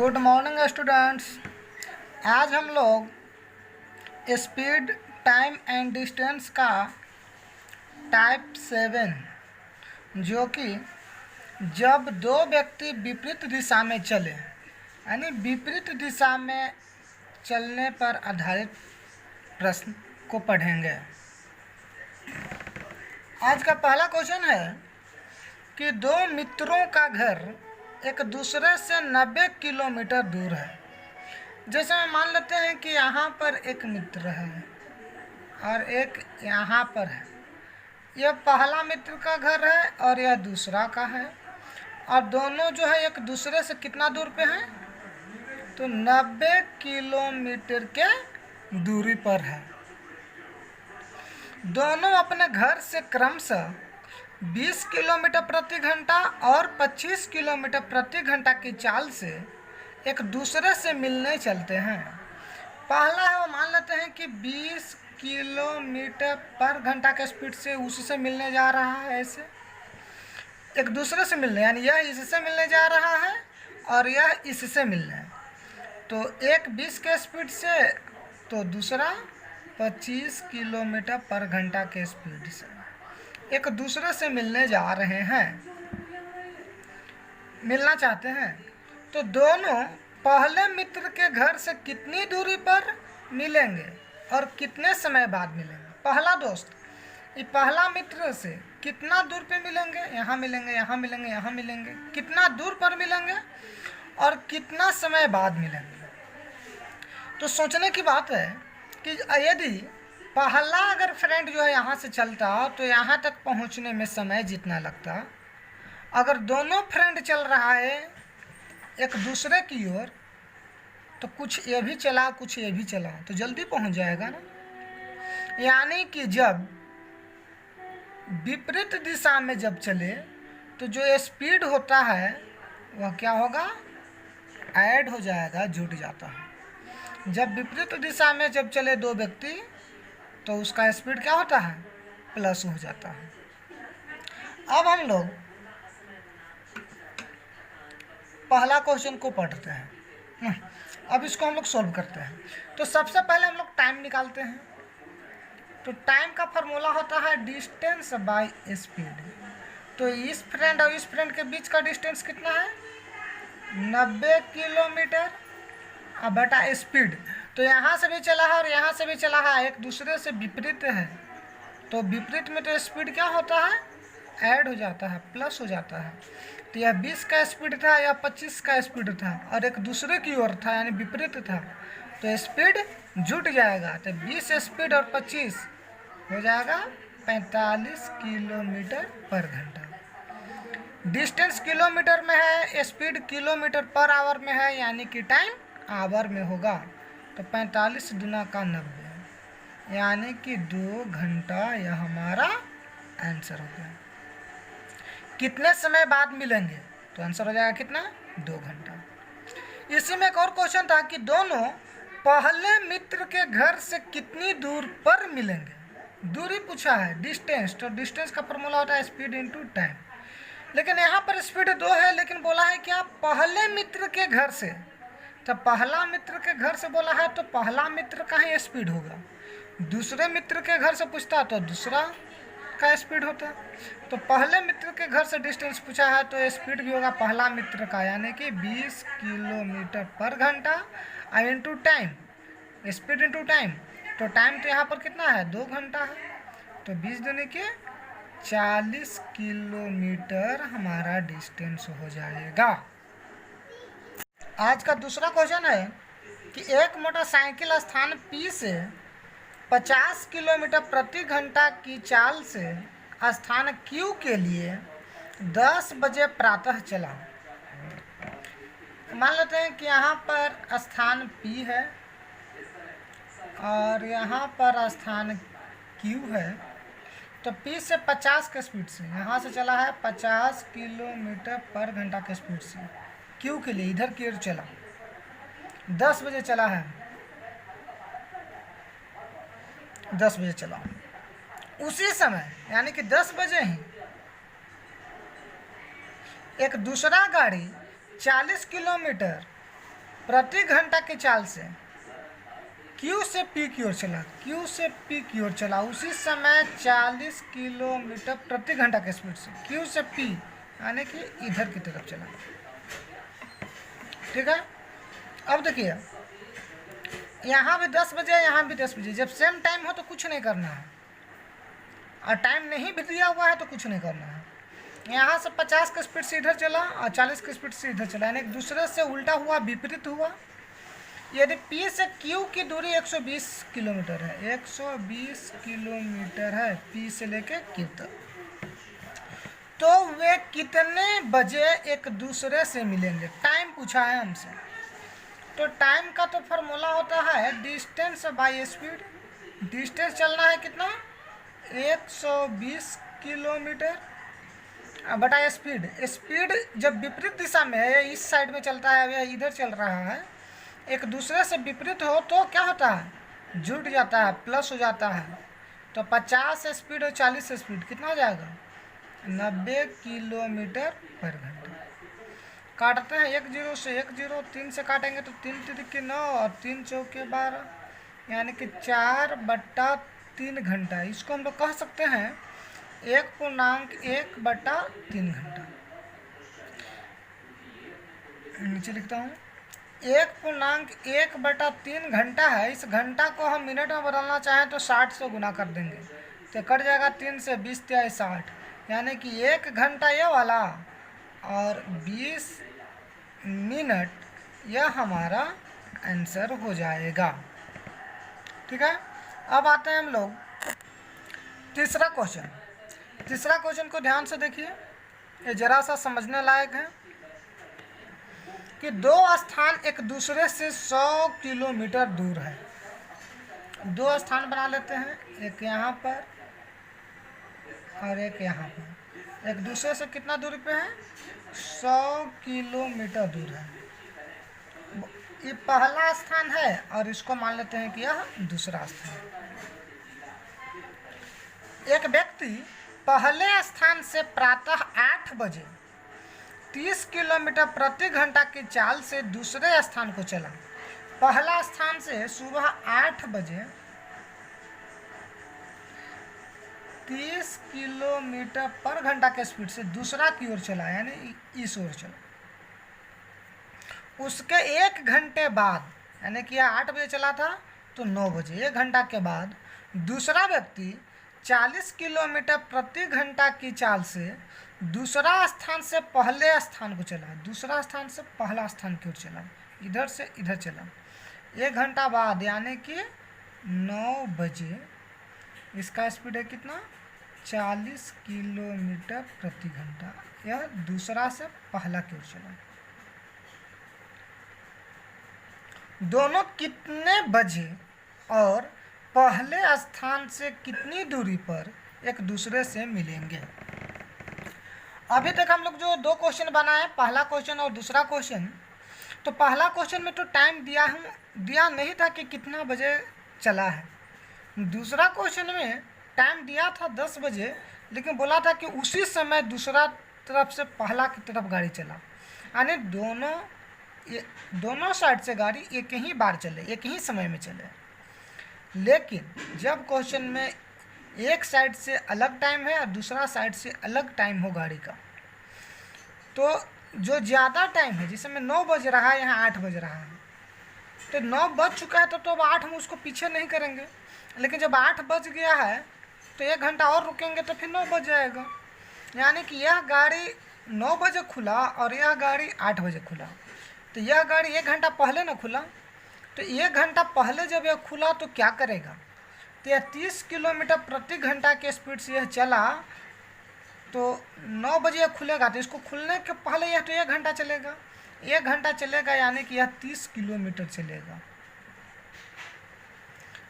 Good morning students. आज हम लोग स्पीड टाइम एंड डिस्टेंस का टाइप 7 जो कि जब दो व्यक्ति विपरीत दिशा में चले यानी विपरीत दिशा में चलने पर आधारित प्रश्न को पढ़ेंगे। आज का पहला क्वेश्चन है कि दो मित्रों का घर एक दूसरे से 90 किलोमीटर दूर है। जैसे हम मान लेते हैं कि यहाँ पर एक मित्र है और एक यहाँ पर है। यह पहला मित्र का घर है और यह दूसरा का है और दोनों जो है एक दूसरे से कितना दूर पे हैं, तो 90 किलोमीटर के दूरी पर है। दोनों अपने घर से क्रमशः 20 किलोमीटर प्रति घंटा और 25 किलोमीटर प्रति घंटा की चाल से एक दूसरे से मिलने चलते हैं। पहला है वो मान लेते हैं कि 20 किलोमीटर पर घंटा के स्पीड से उससे मिलने जा रहा है। ऐसे एक दूसरे से मिलने यानी यह इससे मिलने जा रहा है और यह इससे मिलने, तो एक 20 के स्पीड से तो दूसरा 25 किलोमीटर पर घंटा के स्पीड से एक दूसरे से मिलने जा रहे हैं, मिलना चाहते हैं। तो दोनों पहले मित्र के घर से कितनी दूरी पर मिलेंगे और कितने समय बाद मिलेंगे। पहला दोस्त ये पहला मित्र से कितना दूर पे मिलेंगे, यहाँ मिलेंगे, यहाँ मिलेंगे, यहाँ मिलेंगे, कितना दूर पर मिलेंगे और कितना समय बाद मिलेंगे। तो सोचने की बात है कि यदि पहला अगर फ्रेंड जो है यहाँ से चलता तो यहाँ तक पहुँचने में समय जितना लगता, अगर दोनों फ्रेंड चल रहा है एक दूसरे की ओर तो कुछ ये भी चला कुछ ये भी चला तो जल्दी पहुँच जाएगा ना। यानी कि जब विपरीत दिशा में जब चले तो जो स्पीड होता है वह क्या होगा, ऐड हो जाएगा, जुट जाता है। जब विपरीत दिशा में जब चले दो व्यक्ति तो उसका स्पीड क्या होता है, प्लस हो जाता है। अब हम लोग पहला क्वेश्चन को पढ़ते हैं। अब इसको हम लोग सॉल्व करते हैं। तो सबसे पहले हम लोग टाइम निकालते हैं। तो टाइम का फार्मूला होता है डिस्टेंस बाय स्पीड। तो इस फ्रेंड और इस फ्रेंड के बीच का डिस्टेंस कितना है, 90 किलोमीटर अब बटा स्पीड। तो यहाँ से भी चला है और यहाँ से भी चला है, एक दूसरे से विपरीत है। तो विपरीत में तो स्पीड क्या होता है, ऐड हो जाता है, प्लस हो जाता है। तो यह 20 का स्पीड था या 25 का स्पीड था और एक दूसरे की ओर था यानी विपरीत था, तो स्पीड जुट जाएगा। तो 20 स्पीड और 25 हो जाएगा 45 किलोमीटर पर घंटा। डिस्टेंस किलोमीटर में है, स्पीड किलोमीटर पर आवर में है, यानी कि टाइम आवर में होगा। तो 45 दूना का 90 यानी कि 2 घंटा यह हमारा आंसर हो गया। कितने समय बाद मिलेंगे, तो आंसर हो जाएगा कितना, 2 घंटा। इसी में एक और क्वेश्चन था कि दोनों पहले मित्र के घर से कितनी दूर पर मिलेंगे। दूरी पूछा है, डिस्टेंस। तो डिस्टेंस का फॉर्मूला होता है स्पीड इनटू टाइम। लेकिन यहाँ पर स्पीड 2 है, लेकिन बोला है क्या, पहले मित्र के घर से। तो पहला मित्र के घर से बोला है तो पहला मित्र का ही स्पीड होगा। दूसरे मित्र के घर से पूछता तो दूसरा का स्पीड होता। तो पहले मित्र के घर से डिस्टेंस पूछा है तो स्पीड भी होगा पहला मित्र का, यानी कि 20 किलोमीटर पर घंटा और into time, speed into time. तो टाइम तो यहाँ पर कितना है, 2 घंटा है। तो 20 दूनी के 40 किलोमीटर हमारा डिस्टेंस हो जाएगा। आज का दूसरा क्वेश्चन है कि एक मोटरसाइकिल स्थान P से 50 किलोमीटर प्रति घंटा की चाल से स्थान Q के लिए 10 बजे प्रातः चला। मान लेते हैं कि यहाँ पर स्थान P है और यहाँ पर स्थान Q है। तो P से 50 के स्पीड से यहाँ से चला है 50 किलोमीटर पर घंटा के स्पीड से Q के लिए इधर की ओर चला, 10 बजे चला है, 10 बजे चला। उसी समय यानी कि 10 बजे ही एक दूसरा गाड़ी 40 किलोमीटर प्रति घंटा की चाल से Q से P की ओर चला, Q से P की ओर चला, उसी समय 40 किलोमीटर प्रति घंटा के स्पीड से Q से P यानी कि इधर की तरफ चला। ठीक है, अब देखिए यहाँ भी 10 बजे, यहाँ भी 10 बजे। जब सेम टाइम हो तो कुछ नहीं करना है, और टाइम नहीं भी दिया हुआ है तो कुछ नहीं करना है। यहाँ से 50 की स्पीड से इधर चला और 40 की स्पीड से इधर चला, यानी एक दूसरे से उल्टा हुआ, विपरीत हुआ। यदि P से Q की दूरी 120 किलोमीटर है, 120 किलोमीटर है P से लेके Q तक, तो वे कितने बजे एक दूसरे से मिलेंगे? टाइम पूछा है हमसे, तो टाइम का तो फॉर्मूला होता है डिस्टेंस बाय स्पीड। डिस्टेंस चलना है कितना? 120 किलोमीटर बटा स्पीड। स्पीड जब विपरीत दिशा में है, इस साइड में चलता है या इधर चल रहा है, एक दूसरे से विपरीत हो तो क्या होता है? जुड़ जाता है, प्लस हो जाता है। तो 50 स्पीड और 40 स्पीड कितना हो जाएगा? 90 किलोमीटर पर घंटा। काटते हैं 1 0 से 1 0, 3 से काटेंगे तो 3 तिरिक 9 और 3 चौके 12, यानी कि 4/3 घंटा। इसको हम लोग कह सकते हैं 1.1/3 घंटा। नीचे लिखता हूँ 1.1/3 घंटा है। इस घंटा को हम मिनट में बदलना चाहें तो 60 से गुना कर देंगे, तो कट जाएगा 3 से 20 या 60, यानी कि 1 घंटा ये वाला और 20 मिनट, यह हमारा आंसर हो जाएगा। ठीक है, अब आते हैं हम लोग तीसरा क्वेश्चन। तीसरा क्वेश्चन को ध्यान से देखिए, ये जरा सा समझने लायक है कि दो स्थान एक दूसरे से 100 किलोमीटर दूर है। दो स्थान बना लेते हैं, एक यहाँ पर और एक यहाँ पर। एक दूसरे से कितना दूरी पे है? 100 किलोमीटर दूर है। ये पहला स्थान है और इसको मान लेते हैं कि यह दूसरा स्थान। एक व्यक्ति पहले स्थान से प्रातः 8 बजे 30 किलोमीटर प्रति घंटा की चाल से दूसरे स्थान को चला। पहला स्थान से सुबह 8 बजे 30 किलोमीटर पर घंटा के स्पीड से दूसरा की ओर चला, यानी इस ओर चला। उसके 1 घंटे बाद, यानी कि 8 बजे चला था तो 9 बजे, 1 घंटा के बाद दूसरा व्यक्ति 40 किलोमीटर प्रति घंटा की चाल से दूसरा स्थान से पहले स्थान को चला। दूसरा स्थान से पहला स्थान की ओर चला, इधर से इधर चला। 1 घंटा बाद यानी कि 9 बजे इसका स्पीड है कितना? 40 किलोमीटर प्रति घंटा। यह दूसरा से पहला की ओर चला। दोनों कितने बजे और पहले स्थान से कितनी दूरी पर एक दूसरे से मिलेंगे? अभी तक हम लोग जो 2 क्वेश्चन बनाए, पहला क्वेश्चन और दूसरा क्वेश्चन, तो पहला क्वेश्चन में तो टाइम दिया नहीं था कि कितना बजे चला है। दूसरा क्वेश्चन में टाइम दिया था 10 बजे, लेकिन बोला था कि उसी समय दूसरा तरफ से पहला की तरफ गाड़ी चला, यानी दोनों साइड से गाड़ी एक ही बार चले, एक ही समय में चले। लेकिन जब क्वेश्चन में एक साइड से अलग टाइम है और दूसरा साइड से अलग टाइम हो गाड़ी का, तो जो ज़्यादा टाइम है, जिसमें 9 बज रहा है, यहाँ 8 बज रहा है, तो 9 बज चुका है तो अब 8 हम उसको पीछे नहीं करेंगे। लेकिन जब 8 बज गया है तो 1 घंटा और रुकेंगे तो फिर 9 बज जाएगा। यानी कि यह गाड़ी 9 बजे खुला और यह गाड़ी 8 बजे खुला, तो यह गाड़ी 1 घंटा पहले ना खुला, तो 1 घंटा पहले जब यह खुला तो क्या करेगा? तो यह 30 किलोमीटर प्रति घंटा के स्पीड से यह चला, तो 9 बजे यह खुलेगा, तो इसको खुलने के पहले यह तो 1 घंटा चलेगा। 1 घंटा चलेगा यानी कि यह 30 किलोमीटर चलेगा।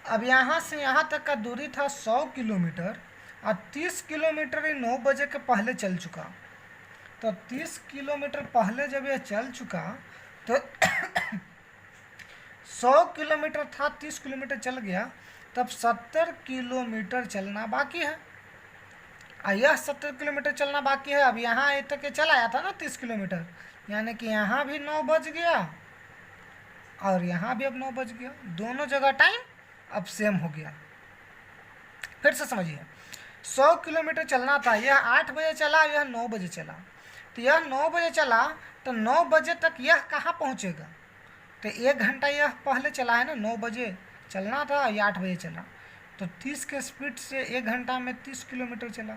अब यहाँ से यहाँ तक का दूरी था 100 किलोमीटर और 30 किलोमीटर ही 9 बजे के पहले चल चुका। तो 30 किलोमीटर पहले जब यह चल चुका तो 100 किलोमीटर था, 30 किलोमीटर चल गया, तब 70 किलोमीटर चलना बाकी है। यह 70 किलोमीटर चलना बाकी है। अब यहाँ तक चल आया था ना 30 किलोमीटर, यानी कि यहाँ भी 9 बज गया और यहाँ भी अब 9 बज गया, दोनों जगह टाइम अब सेम हो गया। फिर से समझिए, 100 किलोमीटर चलना था, यह 8 बजे चला, यह 9 बजे चला। तो यह 9 बजे चला तो 9 बजे तक यह कहाँ पहुँचेगा? तो 1 घंटा यह पहले चला है ना, 9 बजे चलना था, यह 8 बजे चला, तो 30 के स्पीड से 1 घंटा में 30 किलोमीटर चला।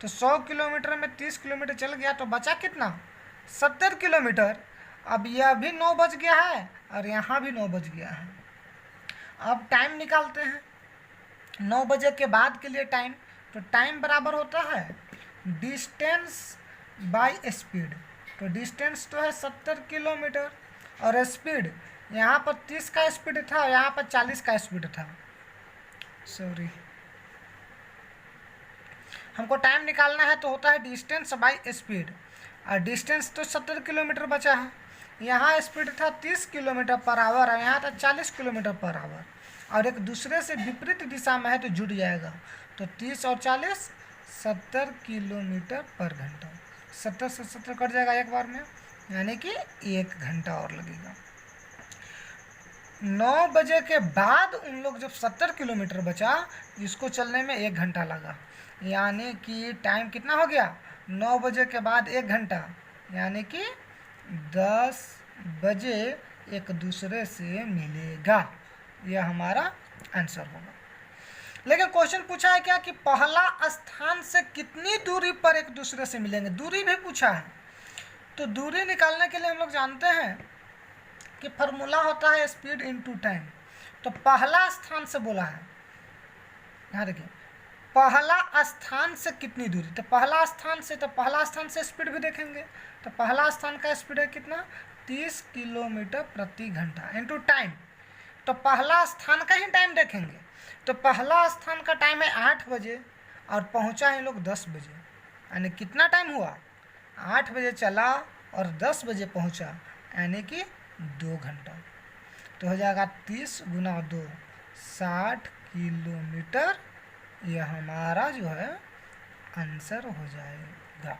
तो 100 किलोमीटर में 30 किलोमीटर चल गया, तो बचा कितना? 70 किलोमीटर। अब यह भी 9 बज गया है और यहाँ भी 9 बज गया है। अब टाइम निकालते हैं 9 बजे के बाद के लिए टाइम। तो टाइम बराबर होता है डिस्टेंस बाय स्पीड। तो डिस्टेंस तो है 70 किलोमीटर और स्पीड यहाँ पर 30 का स्पीड था, यहाँ पर 40 का स्पीड था। सॉरी, हमको टाइम निकालना है तो होता है डिस्टेंस बाय स्पीड, और डिस्टेंस तो 70 किलोमीटर बचा है। यहाँ स्पीड था 30 किलोमीटर पर आवर और यहाँ था 40 किलोमीटर पर आवर, और एक दूसरे से विपरीत दिशा में है तो जुड़ जाएगा। तो 30 और 40 70 किलोमीटर पर घंटा। 70 से 70 कट जाएगा एक बार में, यानी कि 1 घंटा और लगेगा। 9 बजे के बाद उन लोग जब 70 किलोमीटर बचा, इसको चलने में 1 घंटा लगा, यानी कि टाइम कितना हो गया? 9 बजे के बाद 1 घंटा, यानी कि 10 बजे एक दूसरे से मिलेगा। यह हमारा आंसर होगा। लेकिन क्वेश्चन पूछा है क्या कि पहला स्थान से कितनी दूरी पर एक दूसरे से मिलेंगे, दूरी भी पूछा है। तो दूरी निकालने के लिए हम लोग जानते हैं कि फार्मूला होता है स्पीड इनटू टाइम। तो पहला स्थान से बोला है, यहाँ देखिए, पहला स्थान से कितनी दूरी, तो पहला स्थान से, तो पहला स्थान से स्पीड भी देखेंगे। तो पहला स्थान का स्पीड है कितना? 30 किलोमीटर प्रति घंटा इनटू टाइम। तो पहला स्थान का ही टाइम देखेंगे। तो पहला स्थान का टाइम है 8 बजे और पहुंचा है लोग 10 बजे, यानी कितना टाइम हुआ? 8 बजे चला और 10 बजे पहुंचा, यानी कि 2 घंटा। तो हो जाएगा 30 गुना 2, 60 किलोमीटर। यह हमारा जो है आंसर हो जाएगा।